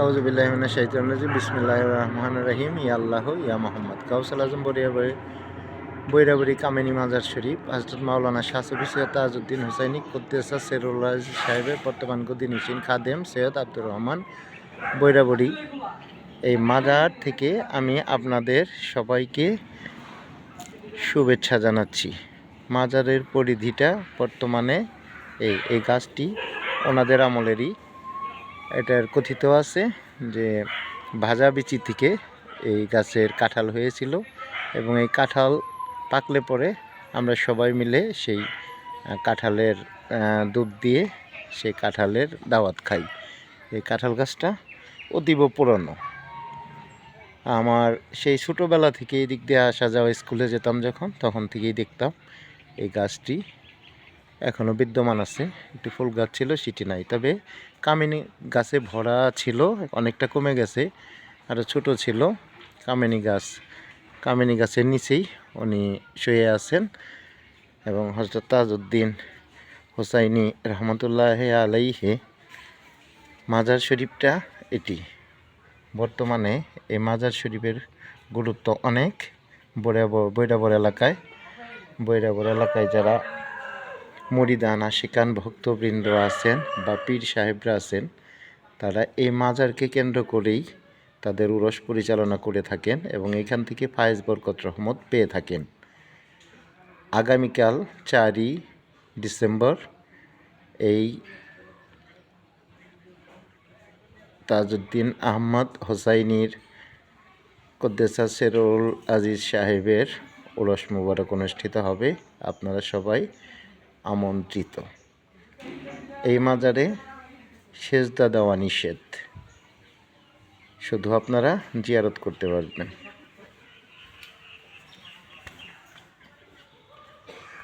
আউযুবিল্লাহি মিনাশ শাইতানির রাজিম বিসমিল্লাহির রহমানির রহিম ইয়া আল্লাহ ইয়া মুহাম্মদ গাউসুল আজম বৈরাবাড়ি কামেনী মাজার শরীফ হযরত মাওলানা শাহ সুফি সৈয়দ তাজউদ্দিন হুসাইনি কুদ্দুসাস সিরুল আজিজ সাহেবের বর্তমান গদিনিশীন খাদেম সৈয়দ আব্দুর রহমান বৈরাবাড়ি। এই মাজার থেকে আমি আপনাদের সবাইকে শুভেচ্ছা জানাচ্ছি। মাজারের পরিধিটা বর্তমানে এই গাছটি ওনাদের আমলেরই। এটার কথিত আছে যে ভাজা বিচি থেকে এই গাছের কাঁঠাল হয়েছিল এবং এই কাঁঠাল পাকলে পরে আমরা সবাই মিলে সেই কাঁঠালের দুধ দিয়ে সেই কাঁঠালের দাওয়াত খাই। এই কাঁঠাল গাছটা অতীব পুরনো। আমার সেই ছোটোবেলা থেকে এই দিক দিয়ে আসা যাওয়া, স্কুলে যেতাম যখন, তখন থেকেই দেখতাম এই গাছটি এখনও বিদ্যমান আছে। একটি ফুল গাছ ছিল, সেটি নাই, তবে কামিনী গাছে ভরা ছিল, অনেকটা কমে গেছে, আরও ছোট ছিল। কামিনী গাছের নিচেই উনি শুয়ে আছেন এবং হযরত তাজউদ্দিন হুসাইনি রহমতুল্লাহ আলাইহি মাজার শরীফটা এটি। বর্তমানে এই মাজার শরীফের গুরুত্ব অনেক। বৈরাবর এলাকায় যারা মুরিদান আশিকান ভক্তবৃন্দ আছেন বা পীর সাহেবরা আছেন, তারা এই মাজারকে কেন্দ্র করেই তাদের উরস পরিচালনা করে থাকেন এবং এখান থেকে ফায়েজ বরকত রহমত পেয়ে থাকেন। আগামীকাল 4ই ডিসেম্বর এই তাজউদ্দিন আহমদ হোসাইনির কুদ্দুসাস সিরুল আজিজ সাহেবের উরস মুবারক অনুষ্ঠিত হবে। আপনারা সবাই আমন্ত্রিত। এই মাজারে সেজদা দেওয়া নিষেধ, শুধু আপনারা জিয়ারত করতে পারবেন।